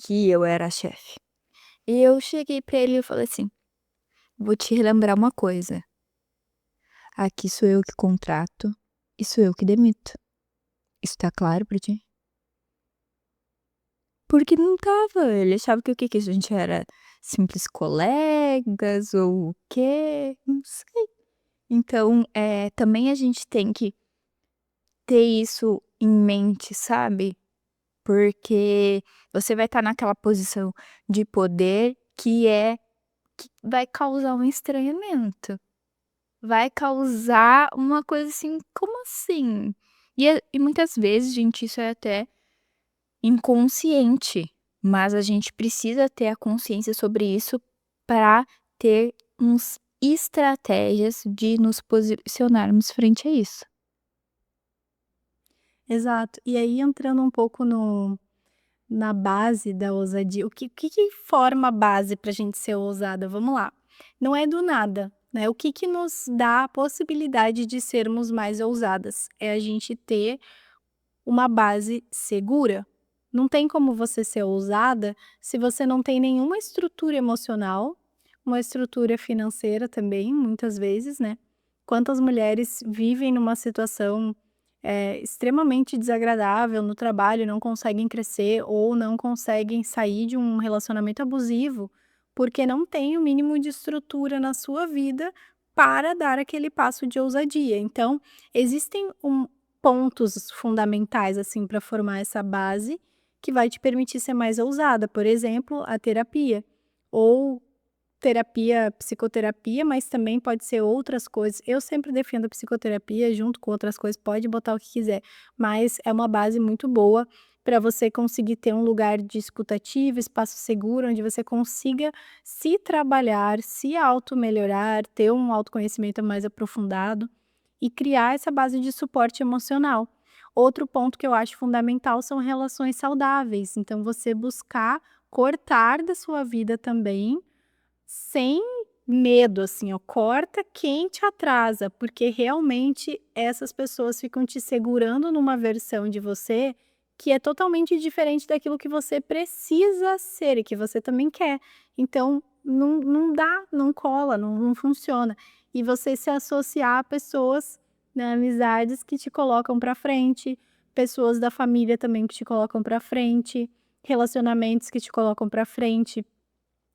que eu era a chefe. E eu cheguei pra ele e eu falei assim: "Vou te relembrar uma coisa, aqui sou eu que contrato e sou eu que demito. Isso tá claro pra ti?" Porque não estava, ele achava que o quê? Que a gente era simples colegas ou o quê, não sei. Então, também a gente tem que ter isso em mente, sabe? Porque você vai estar naquela posição de poder que vai causar um estranhamento. Vai causar uma coisa assim: "Como assim?". E muitas vezes, gente, isso é até inconsciente, mas a gente precisa ter a consciência sobre isso para ter uns estratégias de nos posicionarmos frente a isso. Exato. E aí entrando um pouco no na base da ousadia, o que forma a base para a gente ser ousada? Vamos lá, não é do nada, né, o que que nos dá a possibilidade de sermos mais ousadas? É a gente ter uma base segura. Não tem como você ser ousada se você não tem nenhuma estrutura emocional, uma estrutura financeira também, muitas vezes, né. Quantas mulheres vivem numa situação, extremamente desagradável no trabalho, não conseguem crescer ou não conseguem sair de um relacionamento abusivo, porque não tem o mínimo de estrutura na sua vida para dar aquele passo de ousadia. Então, existem pontos fundamentais, assim, para formar essa base, que vai te permitir ser mais ousada, por exemplo, a terapia, ou terapia, psicoterapia, mas também pode ser outras coisas. Eu sempre defendo a psicoterapia junto com outras coisas, pode botar o que quiser, mas é uma base muito boa para você conseguir ter um lugar de escuta ativa, espaço seguro, onde você consiga se trabalhar, se auto-melhorar, ter um autoconhecimento mais aprofundado e criar essa base de suporte emocional. Outro ponto que eu acho fundamental são relações saudáveis, então você buscar cortar da sua vida também sem medo, assim, ó, corta quem te atrasa, porque realmente essas pessoas ficam te segurando numa versão de você que é totalmente diferente daquilo que você precisa ser e que você também quer. Então, não dá, não cola, não funciona. E você se associar a pessoas, né, amizades que te colocam pra frente, pessoas da família também que te colocam pra frente, relacionamentos que te colocam pra frente.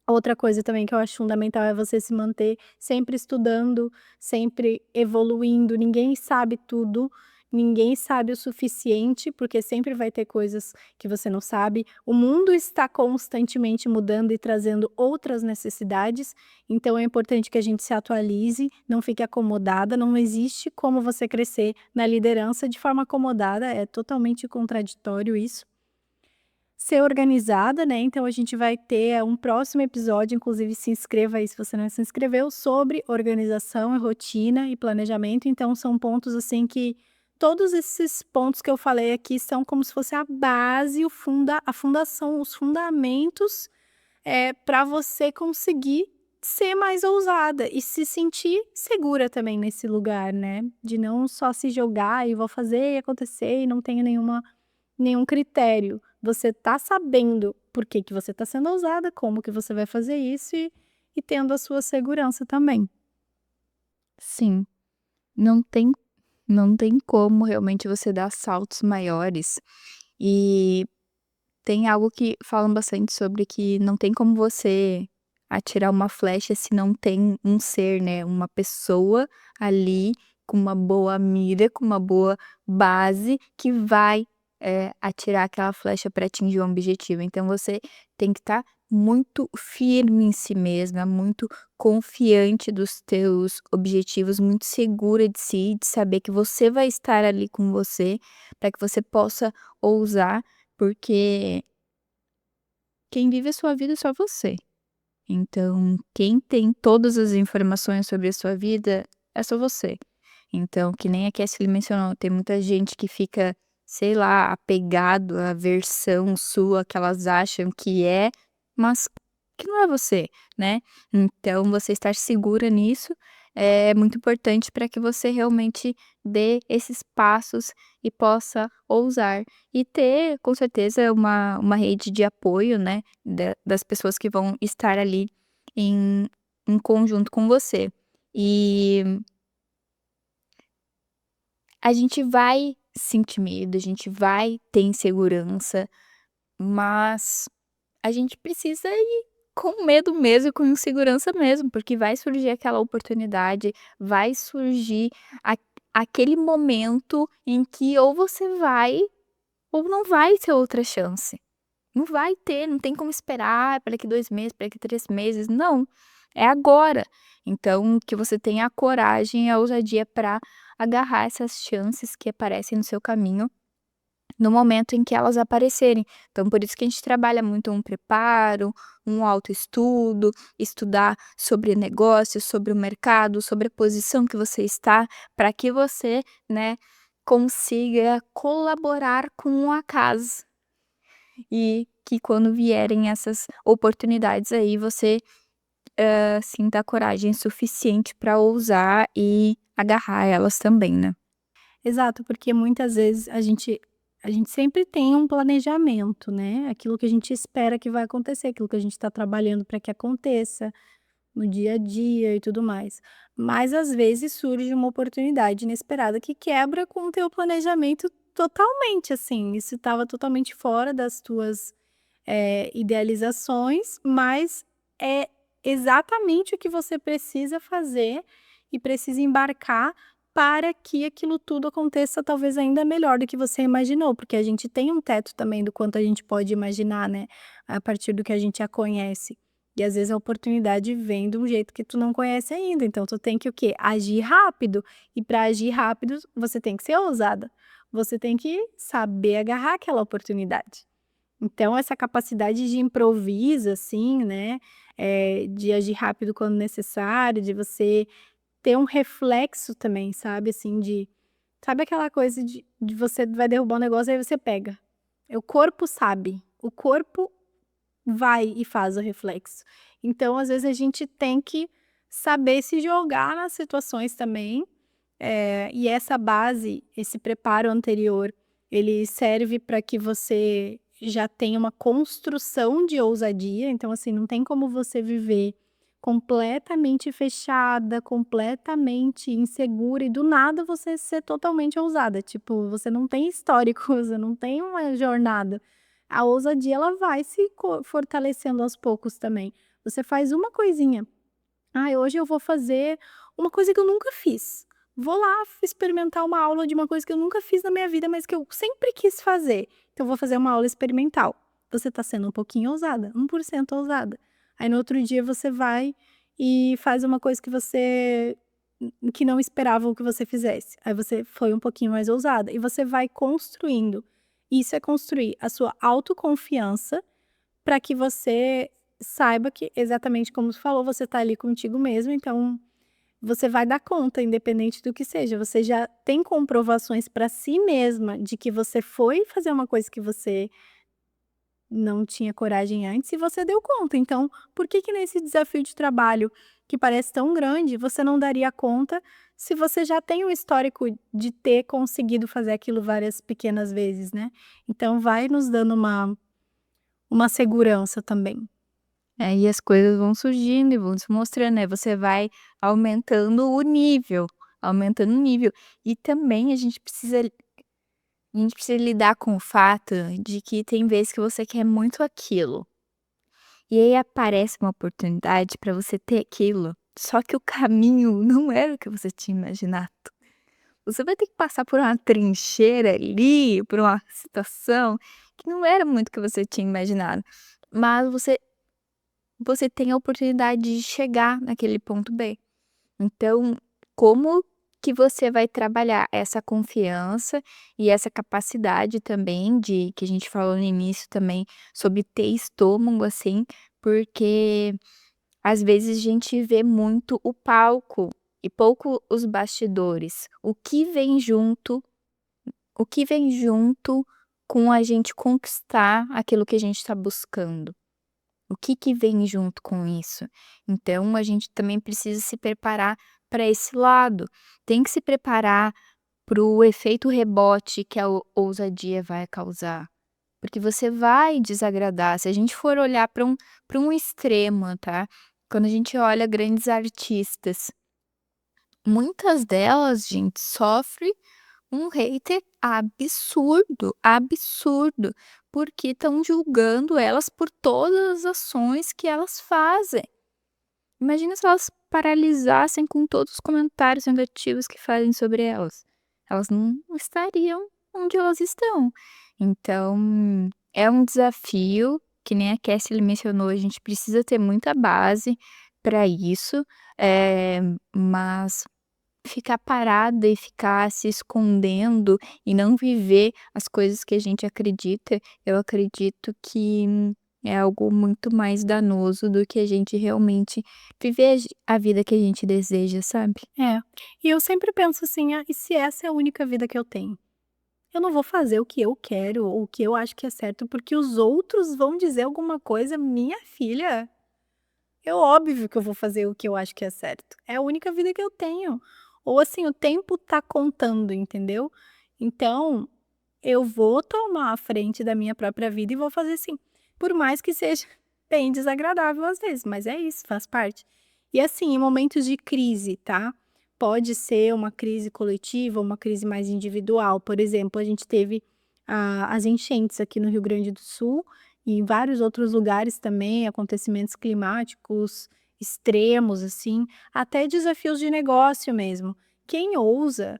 Outra coisa também que eu acho fundamental é você se manter sempre estudando, sempre evoluindo. Ninguém sabe tudo, ninguém sabe o suficiente, porque sempre vai ter coisas que você não sabe. O mundo está constantemente mudando e trazendo outras necessidades, então é importante que a gente se atualize, não fique acomodada. Não existe como você crescer na liderança de forma acomodada, é totalmente contraditório isso. Ser organizada, né, então a gente vai ter um próximo episódio, inclusive se inscreva aí se você não se inscreveu, sobre organização e rotina e planejamento, então são pontos, assim, que todos esses pontos que eu falei aqui são como se fosse a base, a fundação, os fundamentos, pra você conseguir ser mais ousada e se sentir segura também nesse lugar, né, de não só se jogar e vou fazer e acontecer e não tenho nenhum critério. Você tá sabendo por que que você tá sendo ousada, como que você vai fazer isso e tendo a sua segurança também. Sim, não tem não tem como realmente você dar saltos maiores. E tem algo que falam bastante sobre que não tem como você atirar uma flecha se não tem um ser, né, uma pessoa ali com uma boa mira, com uma boa base que vai, atirar aquela flecha para atingir um objetivo. Então você tem que estar muito firme em si mesma, muito confiante dos teus objetivos, muito segura de si, de saber que você vai estar ali com você, para que você possa ousar, porque quem vive a sua vida é só você. Então, quem tem todas as informações sobre a sua vida é só você. Então, que nem a Kessley mencionou, tem muita gente que fica, sei lá, apegado à versão sua que elas acham que é, mas que não é você, né. Então você estar segura nisso é muito importante para que você realmente dê esses passos e possa ousar. E ter, com certeza, uma rede de apoio, né, das pessoas que vão estar ali em em conjunto com você. E a gente vai sentir medo, a gente vai ter insegurança, mas a gente precisa ir com medo mesmo, com insegurança mesmo, porque vai surgir aquela oportunidade, vai surgir a aquele momento em que ou você vai ou não vai ter outra chance. Não vai ter, não tem como esperar para daqui 2 meses, para daqui 3 meses, não, é agora. Então que você tenha a coragem e a ousadia para agarrar essas chances que aparecem no seu caminho, no momento em que elas aparecerem. Então por isso que a gente trabalha muito um preparo, um autoestudo, estudar sobre negócios, sobre o mercado, sobre a posição que você está, para que você, né, consiga colaborar com o acaso. E que quando vierem essas oportunidades aí, você, sinta a coragem suficiente para ousar e agarrar elas também, né. Exato, porque muitas vezes a gente sempre tem um planejamento, né, aquilo que a gente espera que vai acontecer, aquilo que a gente está trabalhando para que aconteça no dia a dia e tudo mais. Mas às vezes surge uma oportunidade inesperada que quebra com o teu planejamento totalmente, assim, isso estava totalmente fora das tuas, idealizações, mas é exatamente o que você precisa fazer e precisa embarcar para que aquilo tudo aconteça talvez ainda melhor do que você imaginou, porque a gente tem um teto também do quanto a gente pode imaginar, né, a partir do que a gente já conhece. E às vezes a oportunidade vem de um jeito que tu não conhece ainda, então tu tem que o quê? Agir rápido, e para agir rápido você tem que ser ousada, você tem que saber agarrar aquela oportunidade. Então essa capacidade de improviso, assim, né, de agir rápido quando necessário, de você ter um reflexo também, sabe, assim, sabe aquela coisa de você vai derrubar um negócio, aí você pega. O corpo sabe, o corpo vai e faz o reflexo. Então, às vezes, a gente tem que saber se jogar nas situações também, e essa base, esse preparo anterior, ele serve para que você já tenha uma construção de ousadia, então, assim, não tem como você viver completamente fechada, completamente insegura e do nada você ser totalmente ousada, tipo, você não tem histórico, você não tem uma jornada. A ousadia ela vai se fortalecendo aos poucos também. Você faz uma coisinha, "Ai, hoje eu vou fazer uma coisa que eu nunca fiz. Vou lá experimentar uma aula de uma coisa que eu nunca fiz na minha vida, mas que eu sempre quis fazer. Então vou fazer uma aula experimental". Você está sendo um pouquinho ousada, 1% ousada. Aí no outro dia você vai e faz uma coisa que você que não esperavam que você fizesse. Aí você foi um pouquinho mais ousada e você vai construindo. Isso é construir a sua autoconfiança para que você saiba que, exatamente como você falou, você está ali contigo mesmo, então você vai dar conta, independente do que seja. Você já tem comprovações para si mesma de que você foi fazer uma coisa que você não tinha coragem antes e você deu conta. Então, por que que nesse desafio de trabalho, que parece tão grande, você não daria conta se você já tem um histórico de ter conseguido fazer aquilo várias pequenas vezes, né? Então vai nos dando uma segurança também. E as coisas vão surgindo e vão se mostrando, né, você vai aumentando o nível. E também a gente precisa lidar com o fato de que tem vezes que você quer muito aquilo, e aí aparece uma oportunidade para você ter aquilo, só que o caminho não era o que você tinha imaginado. Você vai ter que passar por uma trincheira ali, por uma situação que não era muito o que você tinha imaginado, mas você você tem a oportunidade de chegar naquele ponto B. Então, como que você vai trabalhar essa confiança e essa capacidade também de que a gente falou no início também sobre ter estômago, assim, porque às vezes a gente vê muito o palco e pouco os bastidores. O que vem junto com a gente conquistar aquilo que a gente está buscando? O que vem junto com isso? Então a gente também precisa se preparar para esse lado. Tem que se preparar para o efeito rebote que a ousadia vai causar, porque você vai desagradar. Se a gente for olhar para um extremo, tá, quando a gente olha grandes artistas, muitas delas, gente, sofre um hater absurdo, absurdo, porque estão julgando elas por todas as ações que elas fazem. Imagina se elas paralisassem com todos os comentários negativos que fazem sobre elas. Elas não estariam onde elas estão. Então, é um desafio, que nem a Cassie mencionou, a gente precisa ter muita base para isso, mas ficar parada e ficar se escondendo e não viver as coisas que a gente acredita, eu acredito que é algo muito mais danoso do que a gente realmente viver a vida que a gente deseja, sabe? É. E eu sempre penso assim: "Ah, e se essa é a única vida que eu tenho? Eu não vou fazer o que eu quero ou o que eu acho que é certo, porque os outros vão dizer alguma coisa". Minha filha, é óbvio que eu vou fazer o que eu acho que é certo. É a única vida que eu tenho. Ou assim, o tempo tá contando, entendeu? Então, eu vou tomar a frente da minha própria vida e vou fazer assim, por mais que seja bem desagradável às vezes, mas é isso, faz parte. E assim, em momentos de crise, tá? Pode ser uma crise coletiva, uma crise mais individual. Por exemplo, a gente teve as enchentes aqui no Rio Grande do Sul e em vários outros lugares também, acontecimentos climáticos extremos, assim, até desafios de negócio mesmo. Quem ousa,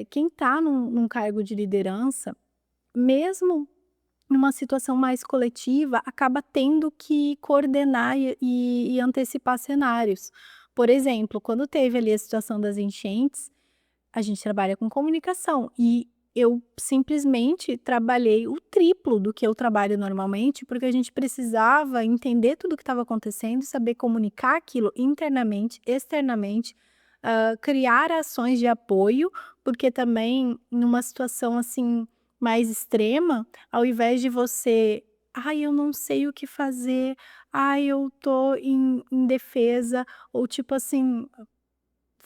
quem está num cargo de liderança, mesmo numa situação mais coletiva, acaba tendo que coordenar e antecipar cenários. Por exemplo, quando teve ali a situação das enchentes, a gente trabalha com comunicação e eu simplesmente trabalhei o triplo do que eu trabalho normalmente, porque a gente precisava entender tudo o que estava acontecendo, saber comunicar aquilo internamente, externamente, criar ações de apoio, porque também numa situação assim mais extrema, ao invés de você, ai, eu não sei o que fazer, ai, eu tô em defesa, ou tipo assim,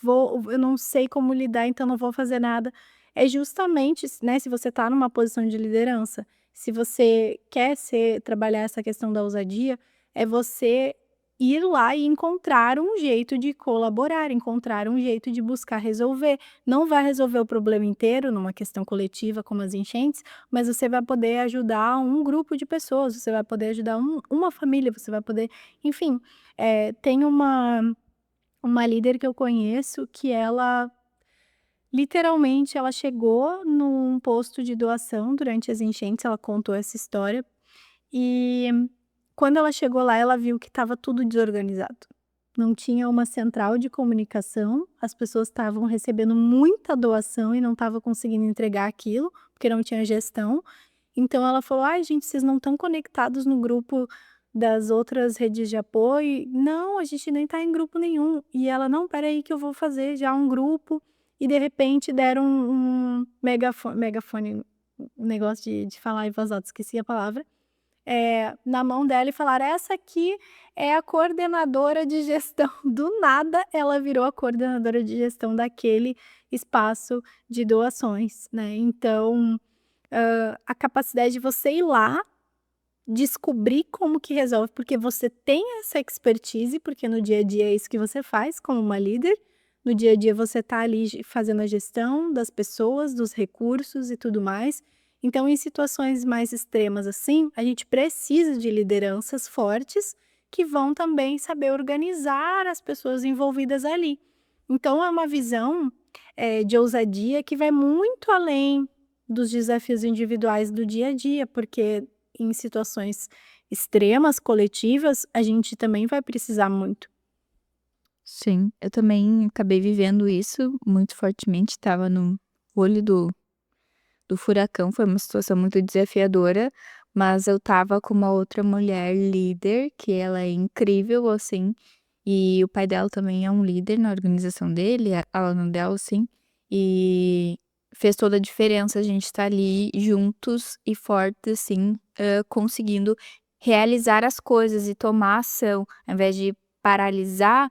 eu não sei como lidar, então não vou fazer nada. É justamente, né, se você está numa posição de liderança, se você quer trabalhar essa questão da ousadia, é você ir lá e encontrar um jeito de colaborar, encontrar um jeito de buscar resolver. Não vai resolver o problema inteiro numa questão coletiva como as enchentes, mas você vai poder ajudar um grupo de pessoas, você vai poder ajudar uma família, você vai poder, enfim, tem uma líder que eu conheço que ela, literalmente, ela chegou num posto de doação durante as enchentes, ela contou essa história, e quando ela chegou lá, ela viu que estava tudo desorganizado. Não tinha uma central de comunicação, as pessoas estavam recebendo muita doação e não estavam conseguindo entregar aquilo, porque não tinha gestão. Então ela falou: "Ai gente, vocês não estão conectados no grupo das outras redes de apoio?". "Não, a gente nem está em grupo nenhum". E ela: "Não, espera aí que eu vou fazer já um grupo". E de repente deram um megafone, um negócio de falar em voz alta, esqueci a palavra, na mão dela e falaram: "Essa aqui é a coordenadora de gestão". Do nada ela virou a coordenadora de gestão daquele espaço de doações, né. Então a capacidade de você ir lá, descobrir como que resolve, porque você tem essa expertise, porque no dia a dia é isso que você faz como uma líder, no dia a dia você está ali fazendo a gestão das pessoas, dos recursos e tudo mais. Então, em situações mais extremas assim, a gente precisa de lideranças fortes que vão também saber organizar as pessoas envolvidas ali. Então, é uma visão, de ousadia que vai muito além dos desafios individuais do dia a dia, porque em situações extremas, coletivas, a gente também vai precisar muito. Sim, eu também acabei vivendo isso muito fortemente, estava no olho do furacão, foi uma situação muito desafiadora, mas eu estava com uma outra mulher líder, que ela é incrível, assim, e o pai dela também é um líder na organização dele, a aluna dela, assim, e fez toda a diferença a gente estar ali juntos e fortes, assim, conseguindo realizar as coisas e tomar ação, ao invés de paralisar.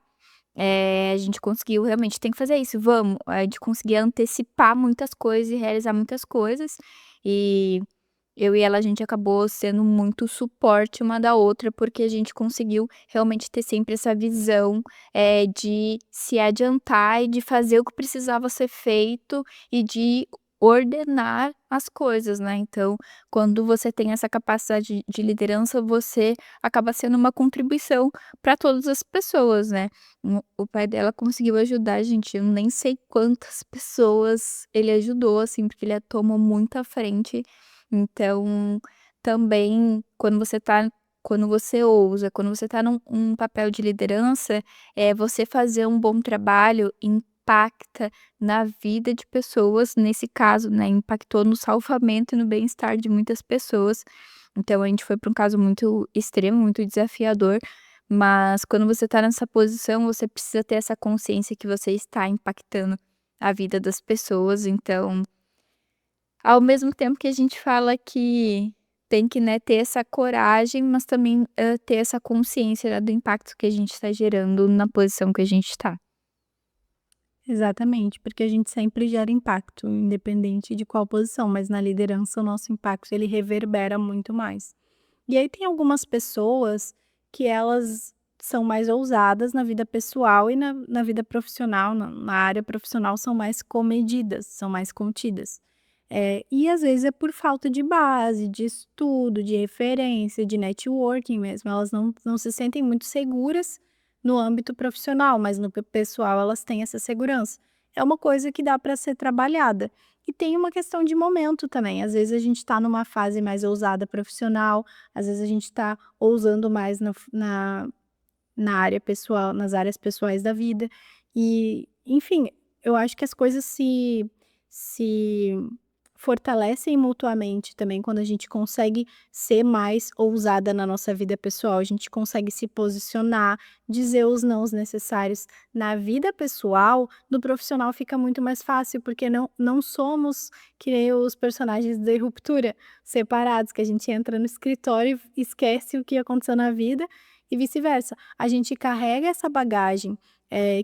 A gente conseguiu realmente tem que fazer isso, vamos. A gente conseguia antecipar muitas coisas e realizar muitas coisas, e eu e ela, a gente acabou sendo muito suporte uma da outra, porque a gente conseguiu realmente ter sempre essa visão, de se adiantar e de fazer o que precisava ser feito e de ordenar as coisas, né. Então, quando você tem essa capacidade de liderança, você acaba sendo uma contribuição para todas as pessoas, né. O pai dela conseguiu ajudar a gente, eu nem sei quantas pessoas ele ajudou, assim, porque ele tomou muito à frente. Então, também quando você ousa, quando você tá num papel de liderança, você fazer um bom trabalho impacta na vida de pessoas, nesse caso, né, impactou no salvamento e no bem-estar de muitas pessoas. Então a gente foi para um caso muito extremo, muito desafiador, mas quando você tá nessa posição, você precisa ter essa consciência que você está impactando a vida das pessoas, então ao mesmo tempo que a gente fala que tem que, né, ter essa coragem, mas também, ter essa consciência, né, do impacto que a gente está gerando na posição que a gente está. Exatamente, porque a gente sempre gera impacto, independente de qual posição, mas na liderança o nosso impacto ele reverbera muito mais. E aí tem algumas pessoas que elas são mais ousadas na vida pessoal e na vida profissional, na área profissional são mais comedidas, são mais contidas. E às vezes é por falta de base, de estudo, de referência, de networking mesmo, elas não se sentem muito seguras no âmbito profissional, mas no pessoal elas têm essa segurança. É uma coisa que dá para ser trabalhada. E tem uma questão de momento também, às vezes a gente está numa fase mais ousada profissional, às vezes a gente está ousando mais na área pessoal, nas áreas pessoais da vida. E, enfim, eu acho que as coisas se fortalecem mutuamente também quando a gente consegue ser mais ousada na nossa vida pessoal, a gente consegue se posicionar, dizer os nãos necessários. Na vida pessoal, no profissional fica muito mais fácil, porque não somos que nem os personagens de Ruptura, separados, que a gente entra no escritório e esquece o que aconteceu na vida e vice-versa. A gente carrega essa bagagem,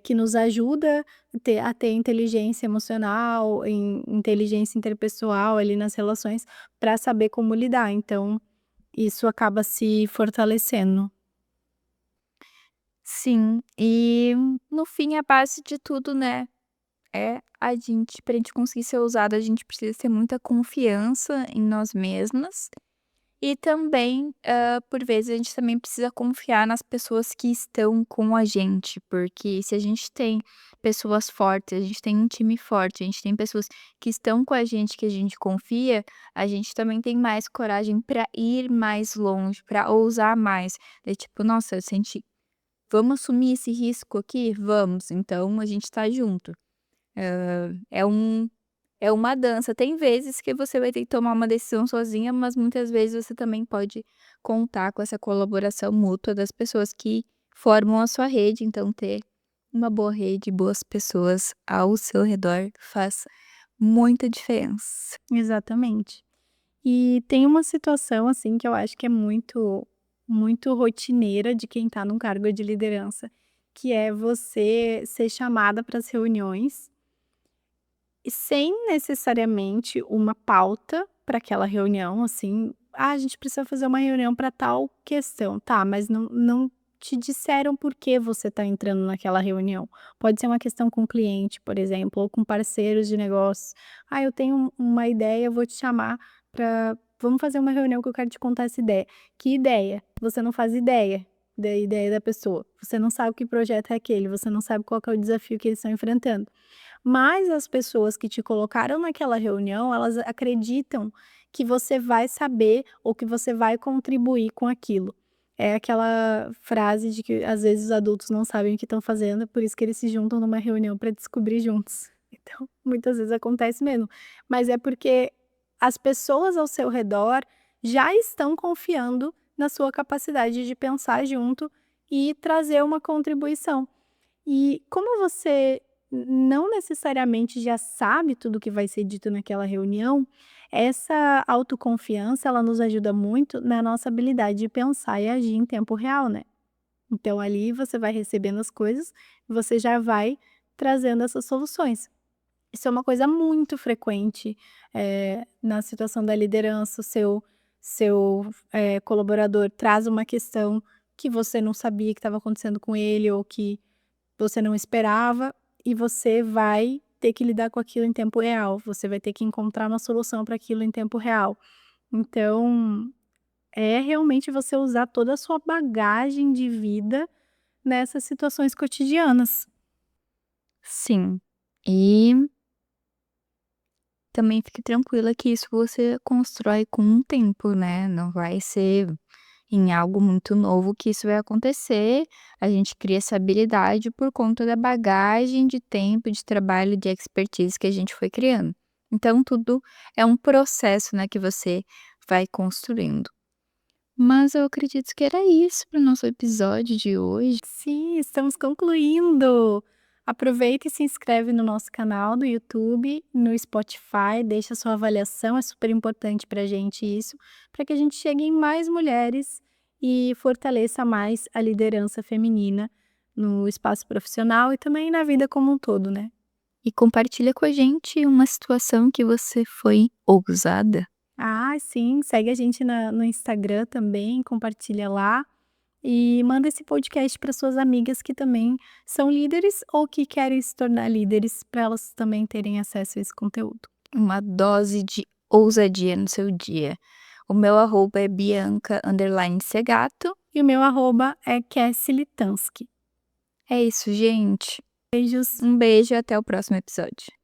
que nos ajuda a ter inteligência emocional, inteligência interpessoal ali nas relações, para saber como lidar, então isso acaba se fortalecendo. Sim, e no fim a base de tudo, né, é a gente pra gente conseguir ser ousada, a gente precisa ter muita confiança em nós mesmas. E também, por vezes, a gente também precisa confiar nas pessoas que estão com a gente, porque se a gente tem pessoas fortes, a gente tem um time forte, a gente tem pessoas que estão com a gente, que a gente confia, a gente também tem mais coragem para ir mais longe, para ousar mais. É tipo: "Nossa, eu senti vamos assumir esse risco aqui? Vamos, então a gente tá junto". É é uma dança. Tem vezes que você vai ter que tomar uma decisão sozinha, mas muitas vezes você também pode contar com essa colaboração mútua das pessoas que formam a sua rede. Então, ter uma boa rede, boas pessoas ao seu redor faz muita diferença. Exatamente. E tem uma situação, assim, que eu acho que é muito rotineira de quem está num cargo de liderança, que é você ser chamada para as reuniões e sem necessariamente uma pauta para aquela reunião, assim: "Ah, a gente precisa fazer uma reunião para tal questão", tá, mas não te disseram por que você está entrando naquela reunião. Pode ser uma questão com o cliente, por exemplo, ou com parceiros de negócios. "Ah, eu tenho uma ideia, eu vou te chamar para vamos fazer uma reunião que eu quero te contar essa ideia". Que ideia? Você não faz ideia da ideia da pessoa. Você não sabe que projeto é aquele, você não sabe qual que é o desafio que eles estão enfrentando. Mas as pessoas que te colocaram naquela reunião, elas acreditam que você vai saber ou que você vai contribuir com aquilo. É aquela frase de que às vezes os adultos não sabem o que estão fazendo, por isso que eles se juntam numa reunião para descobrir juntos. Então, muitas vezes acontece mesmo, mas é porque as pessoas ao seu redor já estão confiando na sua capacidade de pensar junto e trazer uma contribuição. E como você não necessariamente já sabe tudo o que vai ser dito naquela reunião, essa autoconfiança, ela nos ajuda muito na nossa habilidade de pensar e agir em tempo real, né. Então ali você vai recebendo as coisas, você já vai trazendo essas soluções. Isso é uma coisa muito frequente, na situação da liderança, o seu colaborador traz uma questão que você não sabia que estava acontecendo com ele ou que você não esperava, e você vai ter que lidar com aquilo em tempo real, você vai ter que encontrar uma solução para aquilo em tempo real. Então, é realmente você usar toda a sua bagagem de vida nessas situações cotidianas. Sim. E também fique tranquila que isso você constrói com o tempo, né, não vai ser em algo muito novo que isso vai acontecer, a gente cria essa habilidade por conta da bagagem de tempo, de trabalho, de expertise que a gente foi criando. Então tudo é um processo, né, que você vai construindo. Mas eu acredito que era isso para o nosso episódio de hoje. Sim, estamos concluindo. Aproveita e se inscreve no nosso canal do YouTube, no Spotify, deixa sua avaliação, é super importante para a gente isso, para que a gente chegue em mais mulheres e fortaleça mais a liderança feminina no espaço profissional e também na vida como um todo, né. E compartilha com a gente uma situação que você foi ousada. Ah, sim, segue a gente no Instagram também, compartilha lá. E manda esse podcast para suas amigas que também são líderes ou que querem se tornar líderes, para elas também terem acesso a esse conteúdo. Uma dose de ousadia no seu dia. O meu arroba é bianca_segato. E o meu arroba é Kessilitansky. É isso, gente. Beijos. Um beijo e até o próximo episódio.